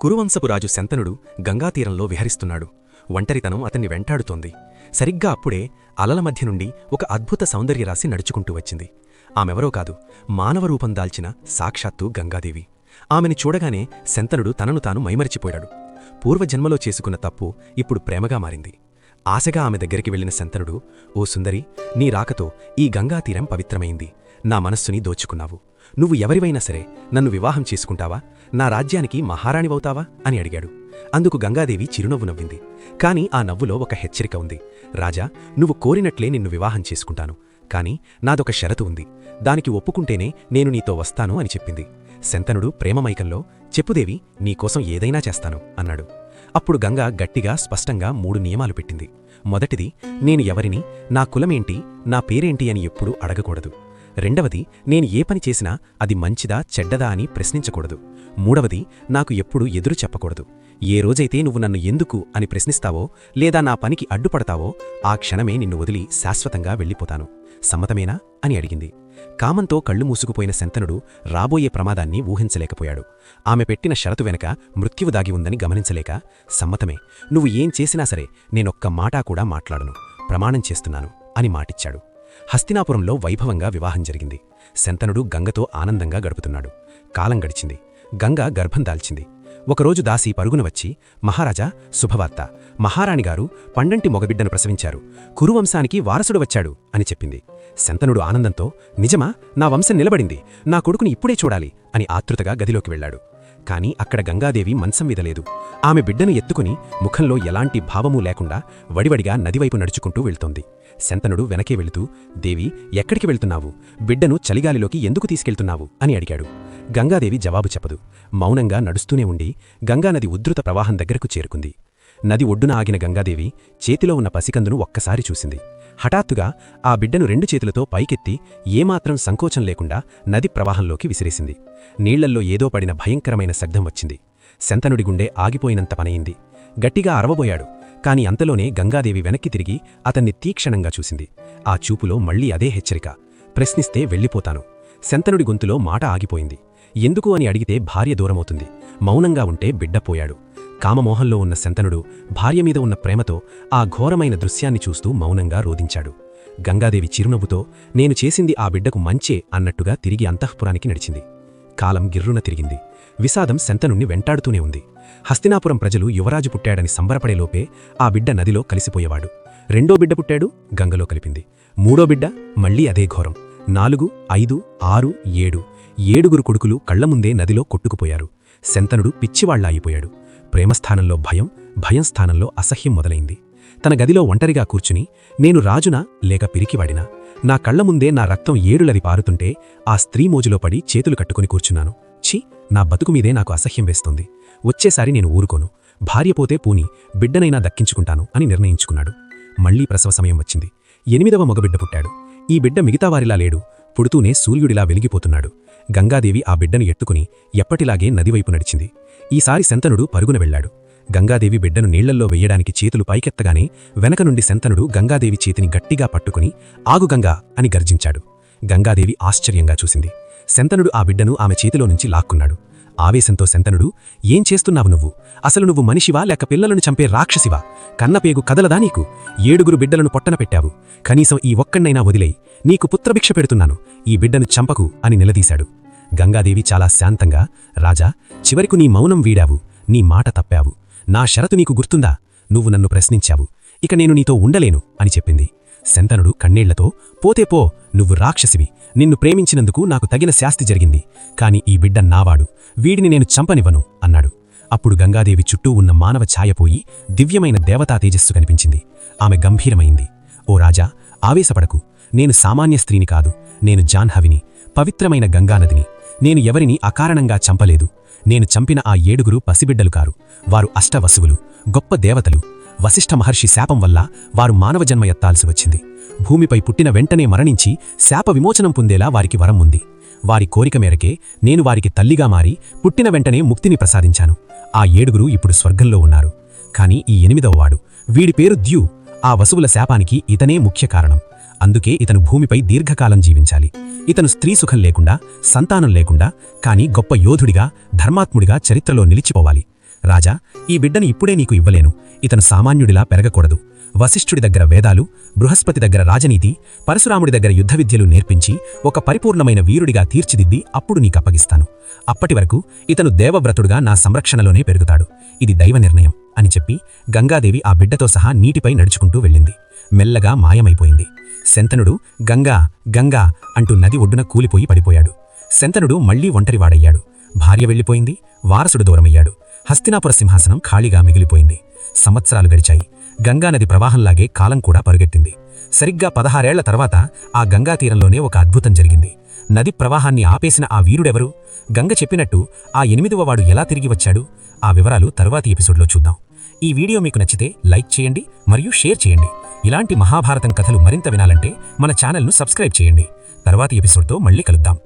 కురువంశపురాజు శంతనుడు గంగాతీరంలో విహరిస్తున్నాడు. ఒంటరితనం అతన్ని వెంటాడుతోంది. సరిగ్గా అప్పుడే అలల మధ్య నుండి ఒక అద్భుత సౌందర్యరాశి నడుచుకుంటూ వచ్చింది. ఆమెవరో కాదు, మానవ రూపం దాల్చిన సాక్షాత్తు గంగాదేవి. ఆమెని చూడగానే శంతనుడు తనను తాను మైమరిచిపోయాడు. పూర్వజన్మలో చేసుకున్న తప్పు ఇప్పుడు ప్రేమగా మారింది. ఆశగా ఆమె దగ్గరికి వెళ్లిన శంతనుడు, ఓ సుందరి, నీ రాకతో ఈ గంగాతీరం పవిత్రమైంది. నా మనస్సుని దోచుకున్నావు. నువ్వు ఎవరివైనా సరే నన్ను వివాహం చేసుకుంటావా? నా రాజ్యానికి మహారాణివవుతావా అని అడిగాడు. అందుకు గంగాదేవి చిరునవ్వు నవ్వింది. కాని ఆ నవ్వులో ఒక హెచ్చరిక ఉంది. రాజా, నువ్వు కోరినట్లే నిన్ను వివాహం చేసుకుంటాను. కాని నాదొక షరతు ఉంది. దానికి ఒప్పుకుంటేనే నేను నీతో వస్తాను అని చెప్పింది. శంతనుడు ప్రేమమైకంలో, చెప్పుదేవి, నీకోసం ఏదైనా చేస్తాను అన్నాడు. అప్పుడు గంగ గట్టిగా స్పష్టంగా 3 నియమాలు పెట్టింది. మొదటిది, నేను ఎవరిని, నా కులమేంటి, నా పేరేంటి అని ఎప్పుడూ అడగకూడదు. రెండవది, నేను ఏ పని చేసినా అది మంచిదా చెడ్డదా అని ప్రశ్నించకూడదు. మూడవది, నాకు ఎప్పుడూ ఎదురు చెప్పకూడదు. ఏ రోజైతే నువ్వు నన్ను ఎందుకు అని ప్రశ్నిస్తావో లేదా నా పనికి అడ్డుపడతావో ఆ క్షణమే నిన్ను వదిలి శాశ్వతంగా వెళ్ళిపోతాను. సమ్మతమేనా అని అడిగింది. కామంతో కళ్ళు మూసుకుపోయిన శంతనుడు రాబోయే ప్రమాదాన్ని ఊహించలేకపోయాడు. ఆమె పెట్టిన షరతు వెనక మృత్యువు దాగి ఉందని గమనించలేక, సమ్మతమే, నువ్వు ఏం చేసినా సరే నేనొక్క మాటా కూడా మాట్లాడను, ప్రమాణం చేస్తున్నాను అని మాటిచ్చాడు. హస్తినాపురంలో వైభవంగా వివాహం జరిగింది. శంతనుడు గంగతో ఆనందంగా గడుపుతున్నాడు. కాలం గడిచింది. గంగ గర్భం దాల్చింది. ఒకరోజు దాసి పరుగున వచ్చి, మహారాజా, శుభవార్త, మహారాణిగారు పండంటి మొగబిడ్డను ప్రసవించారు. కురువంశానికి వారసుడు వచ్చాడు అని చెప్పింది. శంతనుడు ఆనందంతో, నిజమా? నా వంశం నిలబడింది. నా కొడుకుని ఇప్పుడే చూడాలి అని ఆతృతగా గదిలోకి వెళ్లాడు. కాని అక్కడ గంగాదేవి మంచం మీద లేదు. ఆమె బిడ్డను ఎత్తుకుని ముఖంలో ఎలాంటి భావమూ లేకుండా వడివడిగా నదివైపు నడుచుకుంటూ వెళ్తోంది. శంతనుడు వెనకే వెళుతూ, దేవి, ఎక్కడికి వెళ్తున్నావు? బిడ్డను చలిగాలిలోకి ఎందుకు తీసుకెళ్తున్నావు అని అడిగాడు. గంగాదేవి జవాబు చెప్పదు. మౌనంగా నడుస్తూనే ఉండి గంగానది ఉద్ధృత ప్రవాహం దగ్గరకు చేరుకుంది. నది ఒడ్డున ఆగిన గంగాదేవి చేతిలో ఉన్న పసికందును ఒక్కసారి చూసింది. హఠాత్తుగా ఆ బిడ్డను 2 చేతులతో పైకెత్తి ఏమాత్రం సంకోచం లేకుండా నది ప్రవాహంలోకి విసిరేసింది. నీళ్లల్లో ఏదో పడిన భయంకరమైన శబ్దం వచ్చింది. శంతనుడి గుండె ఆగిపోయినంత పనయింది. గట్టిగా అరవబోయాడు. కాని అంతలోనే గంగాదేవి వెనక్కి తిరిగి అతన్ని తీక్షణంగా చూసింది. ఆ చూపులో మళ్లీ అదే హెచ్చరిక. ప్రశ్నిస్తే వెళ్ళిపోతాను. శంతనుడి గొంతులో మాట ఆగిపోయింది. ఎందుకు అని అడిగితే భార్య దూరమవుతుంది, మౌనంగా ఉంటే బిడ్డపోయాడు. కామమోహంలో ఉన్న శంతనుడు భార్యమీద ఉన్న ప్రేమతో ఆ ఘోరమైన దృశ్యాన్ని చూస్తూ మౌనంగా రోదించాడు. గంగాదేవి చిరునవ్వుతో, నేను చేసింది ఆ బిడ్డకు మంచే అన్నట్టుగా తిరిగి అంతఃపురానికి నడిచింది. కాలం గిర్రున తిరిగింది. విషాదం శంతనుణ్ణి వెంటాడుతూనే ఉంది. హస్తినాపురం ప్రజలు యువరాజు పుట్టాడని సంబరపడేలోపే ఆ బిడ్డ నదిలో కలిసిపోయేవాడు. 2వ బిడ్డ పుట్టాడు, గంగలో కలిపింది. 3వ బిడ్డ, మళ్లీ అదే ఘోరం. 4, 5, 6, 7 7 కొడుకులు కళ్లముందే నదిలో కొట్టుకుపోయారు. శంతనుడు పిచ్చివాళ్లా అయిపోయాడు. ప్రేమస్థానంలో భయం, భయం స్థానంలో అసహ్యం మొదలైంది. తన గదిలో ఒంటరిగా కూర్చుని, నేను రాజునా లేక పిరికివాడినా? నా కళ్లముందే నా రక్తం ఏడులరి పారుతుంటే ఆ స్త్రీ మోజులో పడి చేతులు కట్టుకుని కూర్చున్నాను. ఛీ, నా బతుకుమీదే నాకు అసహ్యం వేస్తోంది. వచ్చేసారి నేను ఊరుకోను. భార్య పోతే పూని, బిడ్డనైనా దక్కించుకుంటాను అని నిర్ణయించుకున్నాడు. మళ్లీ ప్రసవ సమయం వచ్చింది. 8వ మగబిడ్డ పుట్టాడు. ఈ బిడ్డ మిగతావారిలా లేడు. పుడుతూనే సూర్యుడిలా వెలిగిపోతున్నాడు. గంగాదేవి ఆ బిడ్డను ఎత్తుకుని ఎప్పటిలాగే నదివైపు నడిచింది. ఈసారి శంతనుడు పరుగున వెళ్లాడు. గంగాదేవి బిడ్డను నీళ్లల్లో వెయ్యడానికి చేతులు పైకెత్తగానే వెనక నుండి శంతనుడు గంగాదేవి చేతిని గట్టిగా పట్టుకుని, ఆగు గంగా అని గర్జించాడు. గంగాదేవి ఆశ్చర్యంగా చూసింది. శంతనుడు ఆ బిడ్డను ఆమె చేతిలో నుంచి లాక్కున్నాడు. ఆవేశంతో శంతనుడు, ఏం చేస్తున్నావు నువ్వు? అసలు నువ్వు మనిషివా లేక పిల్లలను చంపే రాక్షసివా? కన్నపేగు కదలదా నీకు? 7 బిడ్డలను పొట్టన పెట్టావు. కనీసం ఈ ఒక్కణ్ణైనా వదిలేయి. నీకు పుత్రభిక్ష పెడుతున్నాను. ఈ బిడ్డను చంపకు అని నిలదీశాడు. గంగాదేవి చాలా శాంతంగా, రాజా, చివరకు నీ మౌనం వీడావు. నీ మాట తప్పావు. నా షరతు నీకు గుర్తుందా? నువ్వు నన్ను ప్రశ్నించావు. ఇక నేను నీతో ఉండలేను అని చెప్పింది. శంతనుడు కన్నీళ్లతో, పోతే పో, నువ్వు రాక్షసివి. నిన్ను ప్రేమించినందుకు నాకు తగిన శాస్తి జరిగింది. కాని ఈ బిడ్డ నావాడు. వీడిని నేను చంపనివ్వను అన్నాడు. అప్పుడు గంగాదేవి చుట్టూ ఉన్న మానవ ఛాయపోయి దివ్యమైన దేవతా తేజస్సు కనిపించింది. ఆమె గంభీరమైంది. ఓ రాజా, ఆవేశపడకు. నేను సామాన్య స్త్రీని కాదు. నేను జాహ్నవిని, పవిత్రమైన గంగానదిని. నేను ఎవరిని అకారణంగా చంపలేదు. నేను చంపిన ఆ 7 పసిబిడ్డలు కారు. వారు అష్టవసువులు, గొప్ప దేవతలు. వశిష్ఠ మహర్షి శాపం వల్ల వారు మానవ జన్మ ఎత్తాల్సి వచ్చింది. భూమిపై పుట్టిన వెంటనే మరణించి శాప విమోచనం పొందేలా వారికి వరం ఉంది. వారి కోరిక మేరకే నేను వారికి తల్లిగా మారి పుట్టిన వెంటనే ముక్తిని ప్రసాదించాను. ఆ 7 ఇప్పుడు స్వర్గంలో ఉన్నారు. కాని ఈ 8వవాడు, వీడి పేరు ద్యు. ఆ వసువుల శాపానికి ఇతనే ముఖ్య కారణం. అందుకే ఇతను భూమిపై దీర్ఘకాలం జీవించాలి. ఇతను స్త్రీ సుఖం లేకుండా, సంతానం లేకుండా, కాని గొప్ప యోధుడిగా, ధర్మాత్ముడిగా చరిత్రలో నిలిచిపోవాలి. రాజా, ఈ బిడ్డని ఇప్పుడే నీకు ఇవ్వలేను. ఇతను సామాన్యుడిలా పెరగకూడదు. వశిష్ఠుడి దగ్గర వేదాలు, బృహస్పతి దగ్గర రాజనీతి, పరశురాముడి దగ్గర యుద్ధ విద్యలు నేర్పించి ఒక పరిపూర్ణమైన వీరుడిగా తీర్చిదిద్ది అప్పుడు నీకప్పగిస్తాను. అప్పటివరకు ఇతను దేవవ్రతుడుగా నా సంరక్షణలోనే పెరుగుతాడు. ఇది దైవ నిర్ణయం అని చెప్పి గంగాదేవి ఆ బిడ్డతో సహా నీటిపై నడుచుకుంటూ వెళ్ళింది. మెల్లగా మాయమైపోయింది. శంతనుడు గంగా గంగా అంటూ నది ఒడ్డున కూలిపోయి పడిపోయాడు. శంతనుడు మళ్లీ ఒంటరివాడయ్యాడు. భార్య వెళ్ళిపోయింది. వారసుడు దూరమయ్యాడు. హస్తినాపుర సింహాసనం ఖాళీగా మిగిలిపోయింది. సంవత్సరాలు గడిచాయి. గంగానది ప్రవాహంలాగే కాలం కూడా పరుగెట్టింది. సరిగ్గా 16 ఏళ్ల తర్వాత ఆ గంగా తీరంలోనే ఒక అద్భుతం జరిగింది. నది ప్రవాహాన్ని ఆపేసిన ఆ వీరుడెవరు? గంగ చెప్పినట్టు ఆ 8వ వాడు ఎలా తిరిగి వచ్చాడు? ఆ వివరాలు తరువాతి ఎపిసోడ్లో చూద్దాం. ఈ వీడియో మీకు నచ్చితే లైక్ చేయండి మరియు షేర్ చేయండి. ఇలాంటి మహాభారతం కథలు మరింత వినాలంటే మన ఛానల్ను సబ్స్క్రైబ్ చేయండి. తర్వాతి ఎపిసోడ్తో మళ్ళీ కలుద్దాం.